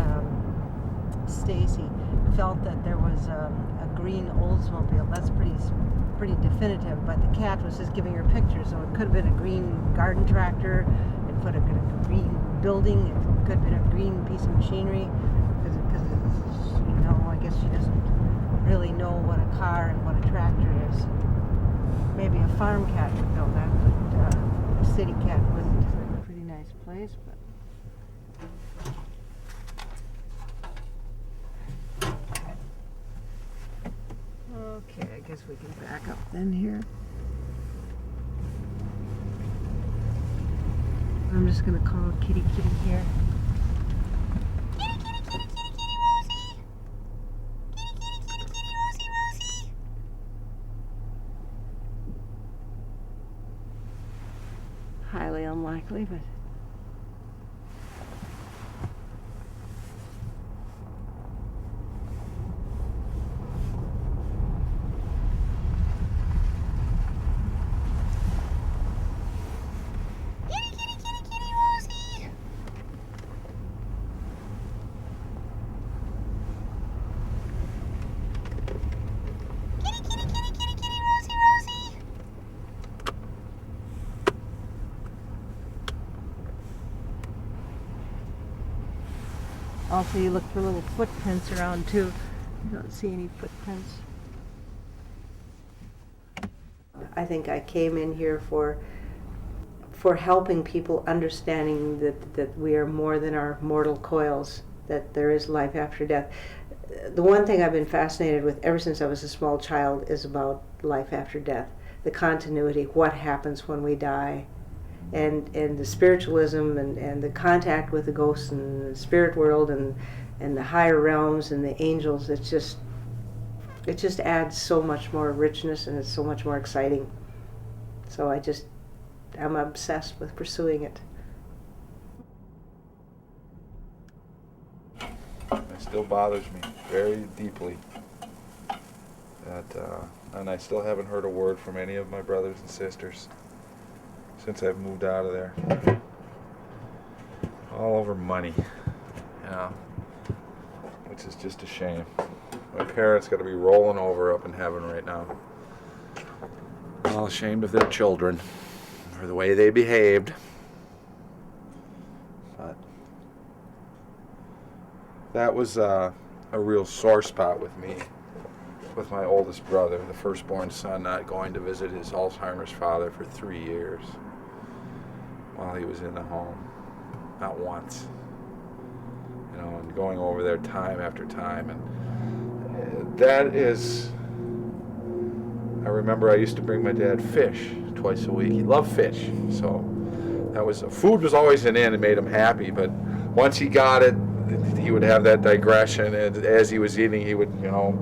Stacy, felt that there was a green Oldsmobile. That's pretty definitive, but the cat was just giving her pictures, so it could have been a green garden tractor, it could have been a green building, it could have been a green piece of machinery, because I guess she doesn't really know what a car and what a tractor is. Maybe a farm cat would know that, but a city cat wouldn't. It's a pretty nice place, but okay, I guess we can back up then here. I'm just going to call Kitty Kitty here. Kitty, kitty, kitty, kitty, kitty, Rosie! Kitty, kitty, kitty, kitty, Rosie, Rosie! Highly unlikely, but also you look for little footprints around too. You don't see any footprints. I think I came in here for helping people understanding that we are more than our mortal coils, that there is life after death. The one thing I've been fascinated with ever since I was a small child is about life after death, the continuity, what happens when we die, and the spiritualism and the contact with the ghosts and the spirit world and the higher realms and the angels. It just adds so much more richness, and it's so much more exciting. So I'm obsessed with pursuing it. I still bothers me very deeply. And I still haven't heard a word from any of my brothers and sisters since I've moved out of there. All over money, you know, which is just a shame. My parents got to be rolling over up in heaven right now. All ashamed of their children for the way they behaved. But that was a real sore spot with me, with my oldest brother, the firstborn son, not going to visit his Alzheimer's father for 3 years while he was in the home. Not once. You know, and going over there time after time. And that is, I remember I used to bring my dad fish twice a week. He loved fish. So that was, food was always an in and made him happy, but once he got it, he would have that digression, and as he was eating, he would, you know,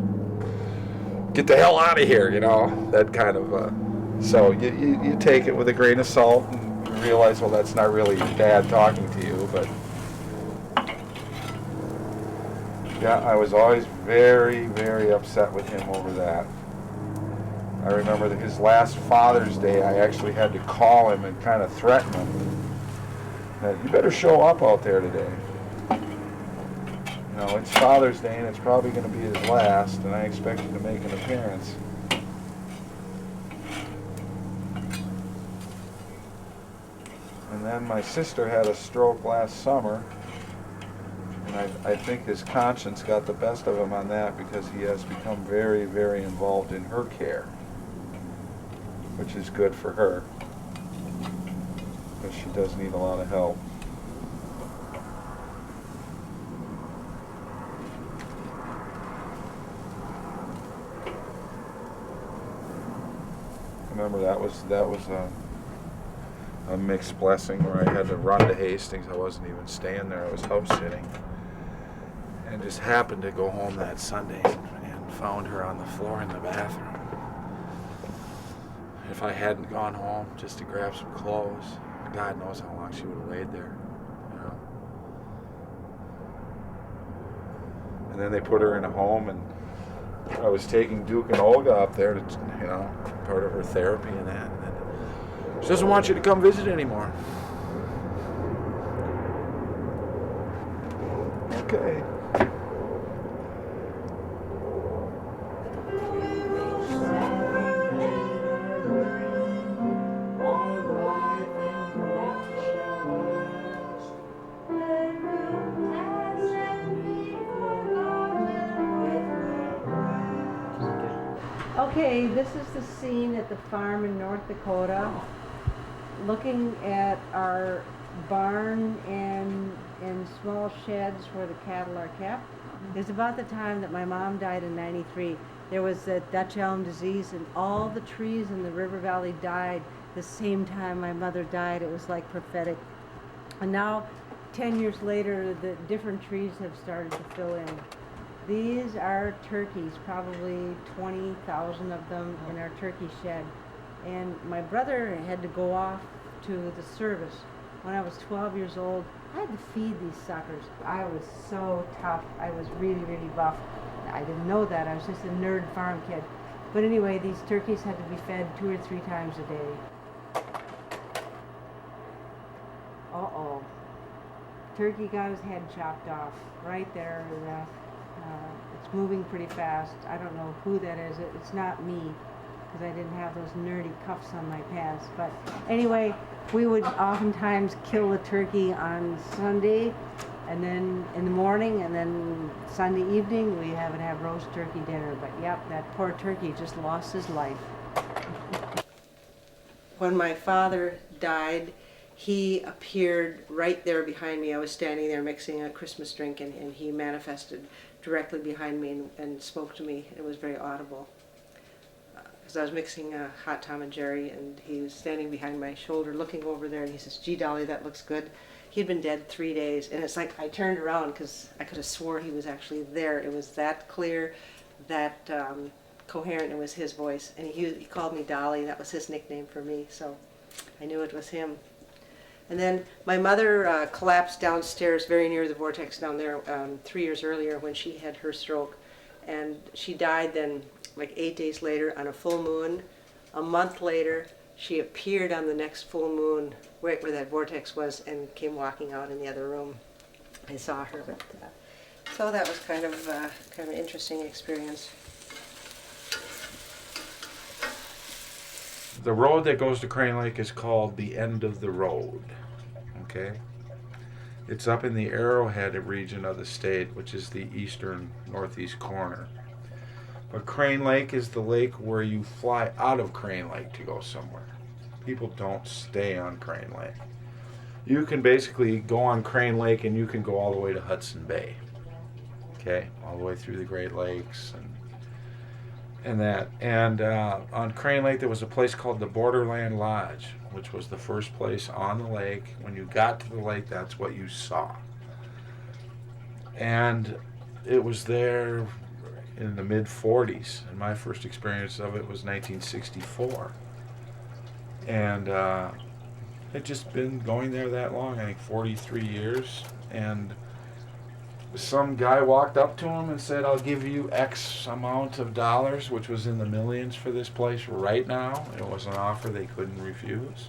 get the hell out of here, you know, that kind of, so you take it with a grain of salt and you realize, well, that's not really dad talking to you, but yeah, I was always very, very upset with him over that. I remember that his last Father's Day, I actually had to call him and kind of threaten him that you better show up out there today. You know, it's Father's Day and it's probably going to be his last, and I expect you to make an appearance. And then my sister had a stroke last summer, and I think his conscience got the best of him on that because he has become very, very involved in her care, which is good for her, but she does need a lot of help. Remember that was a mixed blessing where I had to run to Hastings. I wasn't even staying there. I was house sitting, and just happened to go home that Sunday and found her on the floor in the bathroom. If I hadn't gone home just to grab some clothes, God knows how long she would have laid there, you know. And then they put her in a home, and I was taking Duke and Olga up there to, you know, part of her therapy and that. And then she doesn't want you to come visit anymore. Okay. Okay, this is the scene at the farm in North Dakota, looking at our barn and small sheds where the cattle are kept. It's about the time that my mom died in '93. There was the Dutch elm disease, and all the trees in the river valley died the same time my mother died. It was like prophetic. And now, 10 years later, the different trees have started to fill in. These are turkeys, probably 20,000 of them in our turkey shed. And my brother had to go off to the service. When I was 12 years old, I had to feed these suckers. I was so tough. I was really, really buff. I didn't know that. I was just a nerd farm kid. But anyway, these turkeys had to be fed 2 or 3 times a day. Uh-oh. Turkey got his head chopped off right there. It's moving pretty fast. I don't know who that is. It's not me, because I didn't have those nerdy cuffs on my pants. But anyway, we would oftentimes kill the turkey on Sunday, and then in the morning, and then Sunday evening, we would have roast turkey dinner. But yep, that poor turkey just lost his life. When my father died, he appeared right there behind me. I was standing there mixing a Christmas drink, and he manifested directly behind me and spoke to me. It was very audible. Because I was mixing a hot Tom and Jerry, and he was standing behind my shoulder looking over there, and he says, "Gee, Dolly, that looks good." He had been dead 3 days, and it's like I turned around because I could have swore he was actually there. It was that clear, that coherent. It was his voice, and he called me Dolly. That was his nickname for me, so I knew it was him. And then my mother collapsed downstairs very near the vortex down there 3 years earlier when she had her stroke. And she died then like 8 days later on a full moon. A month later, she appeared on the next full moon right where that vortex was and came walking out in the other room. I saw her, but so that was kind of an interesting experience. The road that goes to Crane Lake is called the End of the Road. Okay? It's up in the Arrowhead region of the state, which is the eastern northeast corner. But Crane Lake is the lake where you fly out of Crane Lake to go somewhere. People don't stay on Crane Lake. You can basically go on Crane Lake and you can go all the way to Hudson Bay. Okay? All the way through the Great Lakes and that. And on Crane Lake there was a place called the Borderland Lodge, which was the first place on the lake. When you got to the lake, that's what you saw. And it was there in the mid-40s, and my first experience of it was 1964. And had just been going there that long, I think 43 years, and some guy walked up to him and said, I'll give you X amount of dollars, which was in the millions for this place right now. It was an offer they couldn't refuse.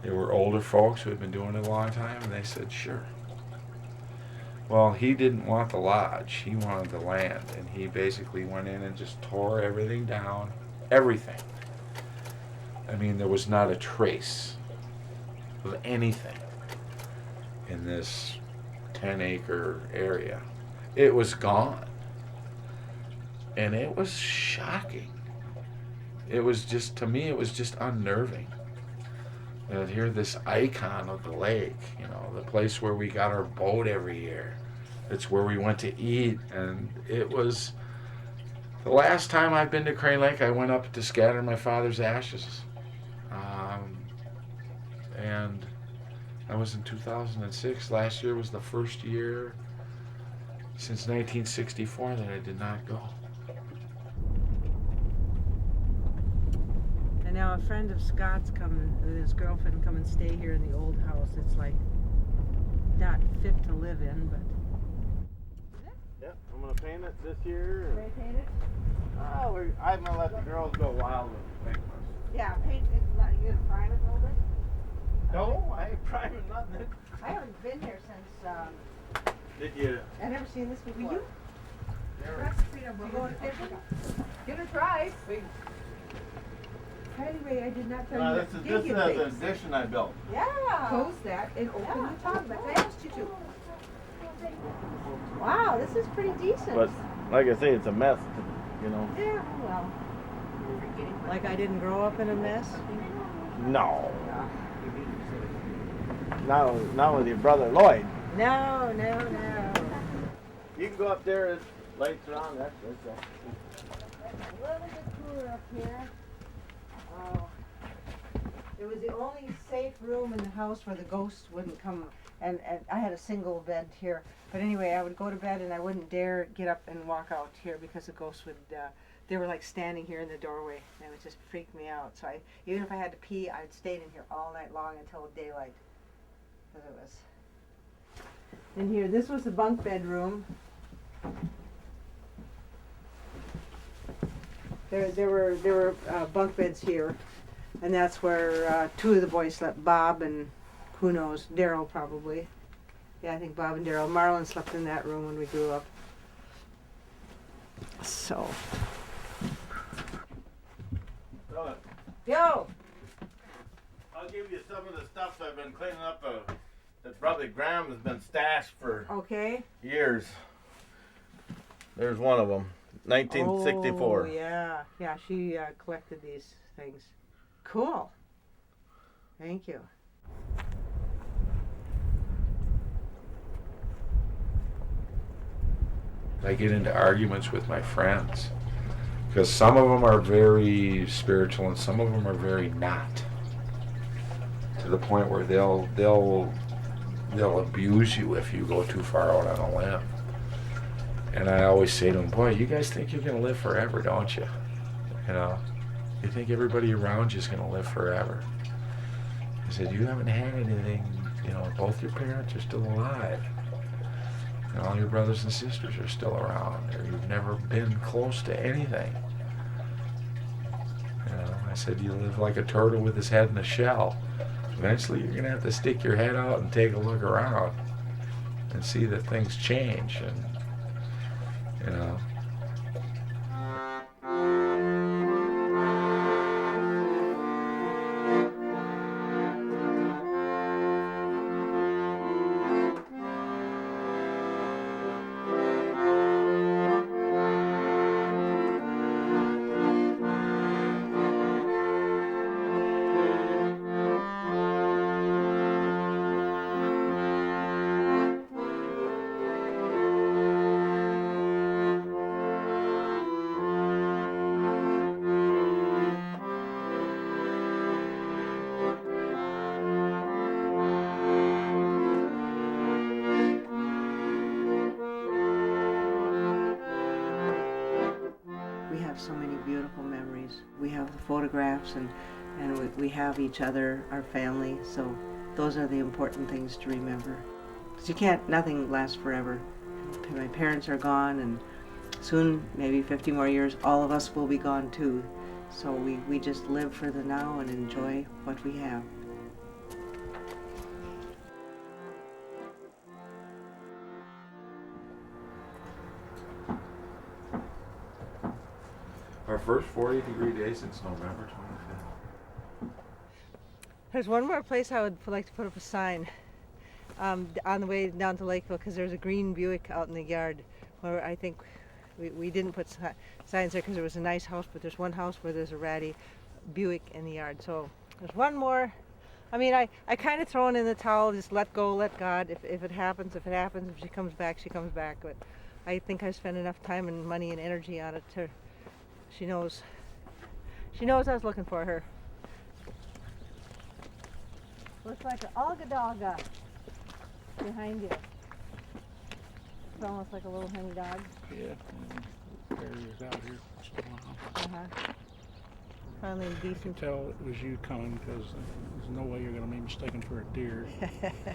They were older folks who had been doing it a long time, and they said, sure. Well, he didn't want the lodge, he wanted the land, and he basically went in and just tore everything down, everything. I mean, there was not a trace of anything in this 10-acre area. It was gone. And it was shocking. It was just, to me, it was just unnerving. And here, this icon of the lake, you know, the place where we got our boat every year. It's where we went to eat, and it was, the last time I've been to Crane Lake, I went up to scatter my father's ashes. And that was in 2006. Last year was the first year since 1964 that I did not go. And now a friend of Scott's coming, and his girlfriend come and stay here in the old house. It's like not fit to live in, but. Yep, I'm gonna paint it this year. Can I paint it? Oh, I'm gonna let the girls go wild with the paint. Yeah, paint it. You gonna prime it a little bit? No, I ain't priming nothing. I haven't been here since. Did you? I've never seen this before. You? We're going fishing. Give it a try. Anyway, I did not tell you. This is an addition I built. Yeah. Close that and open the top. But I asked you to. Wow, this is pretty decent. But like I say, it's a mess, you know. Yeah, well. Like I didn't grow up in a mess? No. Not with your brother Lloyd. No. You can go up there, it's lights are on, that's A little bit cooler up here. Oh. It was the only safe room in the house where the ghost wouldn't come. And I had a single bed here. But anyway, I would go to bed and I wouldn't dare get up and walk out here because the ghosts would, they were like standing here in the doorway. And it would just freak me out. So even if I had to pee, I'd stayed in here all night long until daylight. Because it was in here. This was the bunk bedroom. There were bunk beds here, and that's where two of the boys slept. Bob and who knows, Daryl probably. Yeah, I think Bob and Daryl. Marlon slept in that room when we grew up. So. Yo. I'll give you some of the stuff I've been cleaning up that Brother Graham has been stashed for years. There's one of them, 1964. Oh, yeah. Yeah, she collected these things. Cool. Thank you. I get into arguments with my friends because some of them are very spiritual and some of them are very not. To the point where they'll abuse you if you go too far out on a limb. And I always say to them, boy, you guys think you're going to live forever, don't you? You know, you think everybody around you is going to live forever. I said, you haven't had anything, you know, both your parents are still alive. And all your brothers and sisters are still around, or you've never been close to anything. You know, I said, you live like a turtle with his head in a shell. Eventually you're gonna have to stick your head out and take a look around and see that things change, and, you know. We have so many beautiful memories. We have the photographs, and we have each other, our family, so those are the important things to remember. Because you can't, nothing lasts forever. My parents are gone, and soon, maybe 50 more years, all of us will be gone too. So we just live for the now and enjoy what we have. Our first 40-degree day since November 25th. There's one more place I would like to put up a sign on the way down to Lakeville, because there's a green Buick out in the yard where I think we didn't put signs there because there was a nice house, but there's one house where there's a ratty Buick in the yard. So there's one more. I mean, I kind of thrown in the towel, just let go, let God. If it happens, if it happens. If she comes back, she comes back. But I think I spent enough time and money and energy on it to, she knows I was looking for her. Looks like an Olga behind you. It's almost like a little honey dog. Yeah, terriers out here for so long. Finally You decent. could tell it was you coming because there's no way you're going to be mistaken for a deer.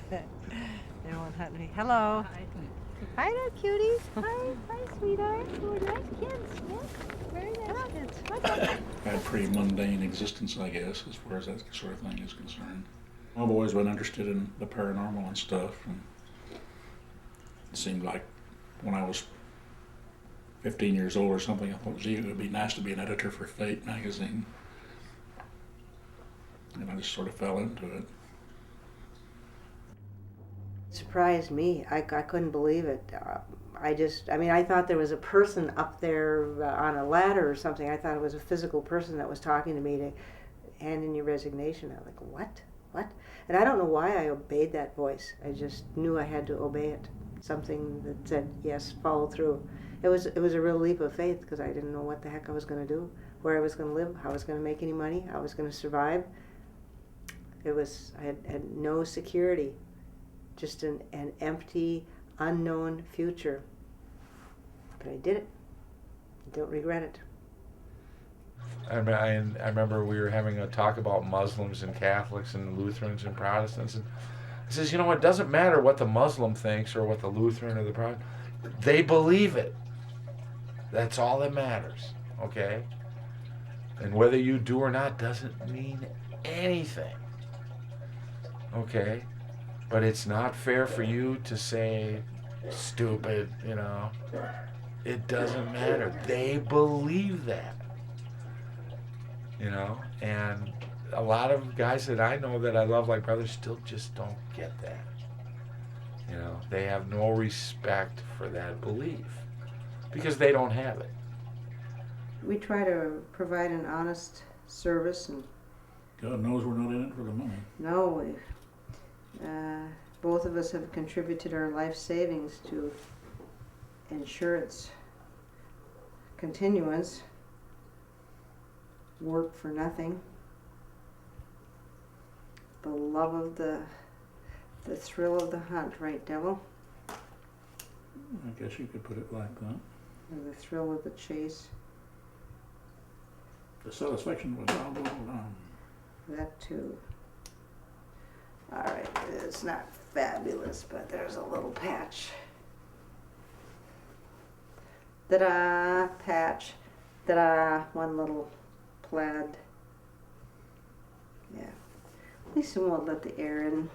They won't hunt me. Hello. Hi. Hi there, cuties. Hi, sweetheart. Oh, nice kids. Yeah. Very nice kids. I had a pretty mundane existence, I guess, as far as that sort of thing is concerned. I've always been interested in the paranormal and stuff, and it seemed like when I was 15 years old or something, I thought, gee, it would be nice to be an editor for Fate magazine. And I just sort of fell into it. It surprised me. I couldn't believe it. I thought there was a person up there on a ladder or something. I thought it was a physical person that was talking to me to hand in your resignation. I'm like, what? And I don't know why I obeyed that voice. I just knew I had to obey it. Something that said, yes, follow through. It was a real leap of faith because I didn't know what the heck I was going to do, where I was going to live, how I was going to make any money, how I was going to survive. I had no security, just an empty, unknown future. But I did it. I don't regret it. I remember we were having a talk about Muslims and Catholics and Lutherans and Protestants, and I says, you know, it doesn't matter what the Muslim thinks or what the Lutheran or the Protestant, they believe it. That's all that matters, okay? And whether you do or not doesn't mean anything, okay? But it's not fair for you to say, stupid, you know. It doesn't matter. They believe that. You know, and a lot of guys that I know that I love like brothers still just don't get that. You know, they have no respect for that belief because they don't have it. We try to provide an honest service, and God knows we're not in it for the money. no, both of us have contributed our life savings to ensure its continuance. Work for nothing. The love of the thrill of the hunt, right, Devil? I guess you could put it like that. And the thrill of the chase. The satisfaction was all along. That too. All right, it's not fabulous, but there's a little patch. Ta-da, patch. Ta-da, one little plaid. Yeah. At least it won't let the air in.